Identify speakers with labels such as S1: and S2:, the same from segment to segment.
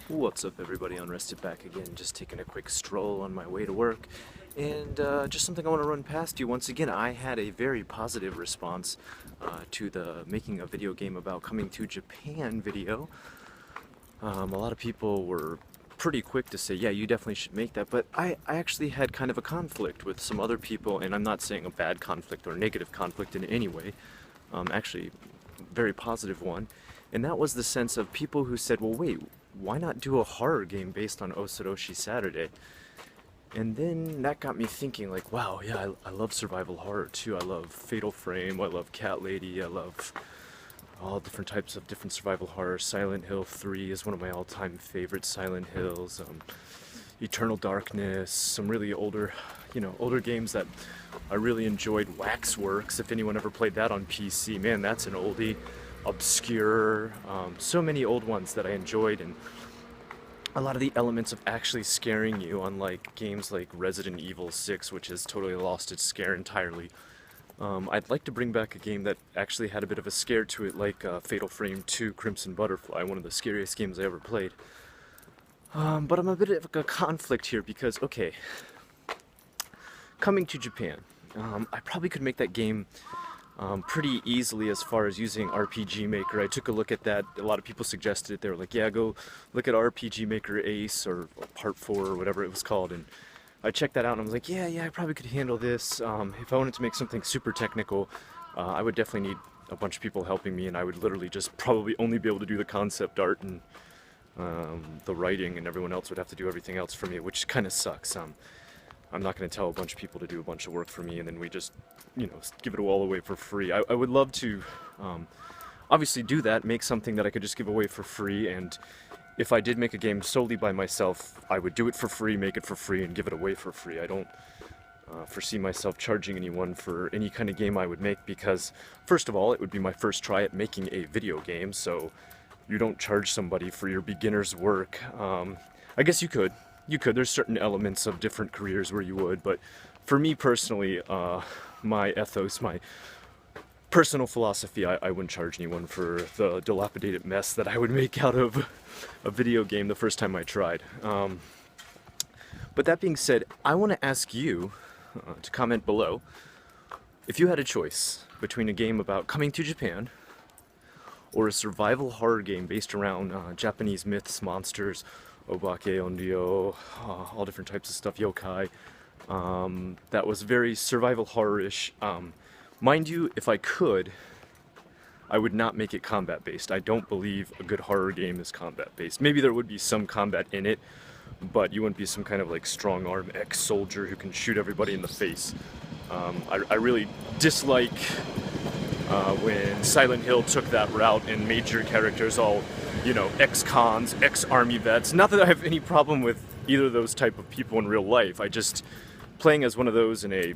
S1: What's up, everybody? Unrested back again, just taking a quick stroll on my way to work, and just something I want to run past you. Once again, I had a very positive response to the making a video game about coming to Japan video. A lot of people were pretty quick to say, yeah, you definitely should make that, but I actually had kind of a conflict with some other people, and I'm not saying a bad conflict or negative conflict in any way, actually, very positive one, and that was the sense of people who said, well, wait, why not do a horror game based on Osoroshi Saturday? And then that got me thinking, like, wow, yeah, I love survival horror too. I love Fatal Frame, I love Cat Lady, I love all different types of different survival horror. Silent Hill 3 is one of my all-time favorite Silent Hills. Eternal Darkness, some really older, older games that I really enjoyed. Waxworks, if anyone ever played that on PC, man, that's an oldie. Obscure, so many old ones that I enjoyed, and a lot of the elements of actually scaring you, unlike games like Resident Evil 6, which has totally lost its scare entirely. I'd like to bring back a game that actually had a bit of a scare to it, like Fatal Frame 2 Crimson Butterfly, one of the scariest games I ever played. But I'm a bit of a conflict here because, okay, coming to Japan, I probably could make that game pretty easily as far as using RPG Maker. I took a look at that. A lot of people suggested it. They were like, yeah, go look at RPG Maker Ace or Part 4 or whatever it was called. And I checked that out and I was like, yeah, I probably could handle this. If I wanted to make something super technical, I would definitely need a bunch of people helping me, and I would literally just probably only be able to do the concept art and the writing, and everyone else would have to do everything else for me, which kind of sucks. I'm not going to tell a bunch of people to do a bunch of work for me and then we just, give it all away for free. I would love to obviously do that, make something that I could just give away for free, and if I did make a game solely by myself, I would do it for free, make it for free, and give it away for free. I don't foresee myself charging anyone for any kind of game I would make because, first of all, it would be my first try at making a video game, so you don't charge somebody for your beginner's work. I guess you could. There's certain elements of different careers where you would, but for me personally, my ethos, my personal philosophy, I wouldn't charge anyone for the dilapidated mess that I would make out of a video game the first time I tried. But that being said, I want to ask you to comment below if you had a choice between a game about coming to Japan or a survival horror game based around Japanese myths, monsters, obake, onryo, all different types of stuff, yokai, that was very survival horror-ish. Mind you, if I could, I would not make it combat-based. I don't believe a good horror game is combat-based. Maybe there would be some combat in it, but you wouldn't be some kind of like strong-arm ex-soldier who can shoot everybody in the face. I really dislike when Silent Hill took that route and made your characters all, ex-cons, ex-army vets. Not that I have any problem with either of those type of people in real life. I just, playing as one of those in a,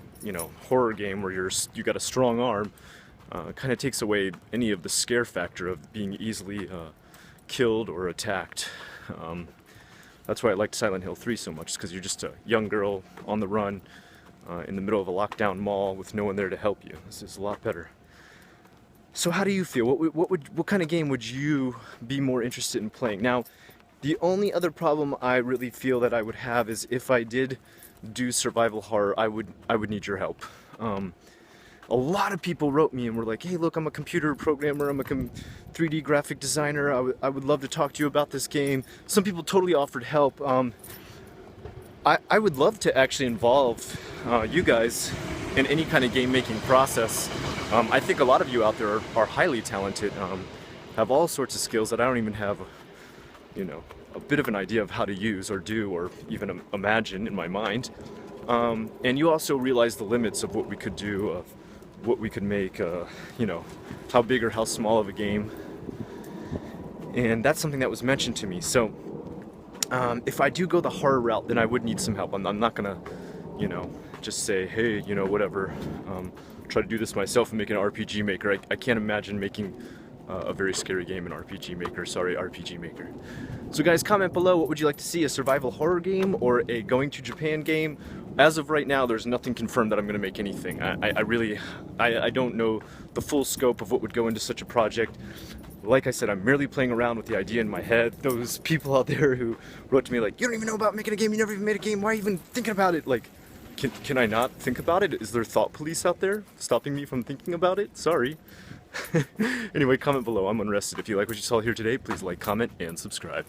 S1: horror game where you got a strong arm, kind of takes away any of the scare factor of being easily killed or attacked. That's why I liked Silent Hill 3 so much, because you're just a young girl on the run in the middle of a lockdown mall with no one there to help you. This is a lot better. So how do you feel? What kind of game would you be more interested in playing? Now, the only other problem I really feel that I would have is if I did do survival horror, I would need your help. A lot of people wrote me and were like, hey, look, I'm a computer programmer, I'm a 3D graphic designer, I would love to talk to you about this game. Some people totally offered help. I would love to actually involve you guys in any kind of game making process. I think a lot of you out there are highly talented, have all sorts of skills that I don't even have, a bit of an idea of how to use or do or even imagine in my mind. And you also realize the limits of what we could do, of what we could make, how big or how small of a game. And that's something that was mentioned to me. So if I do go the horror route, then I would need some help. I'm not gonna, just say, hey, whatever, try to do this myself and make an RPG Maker. I can't imagine making a very scary game in RPG Maker. Sorry, RPG Maker. So guys, comment below, what would you like to see? A survival horror game or a going to Japan game? As of right now, there's nothing confirmed that I'm going to make anything. I don't know the full scope of what would go into such a project. Like I said, I'm merely playing around with the idea in my head. Those people out there who wrote to me like, you don't even know about making a game, you never even made a game, why are you even thinking about it? Like, can I not think about it? Is there thought police out there stopping me from thinking about it? Sorry. Anyway, comment below. I'm Unrested. If you like what you saw here today, please like, comment, and subscribe.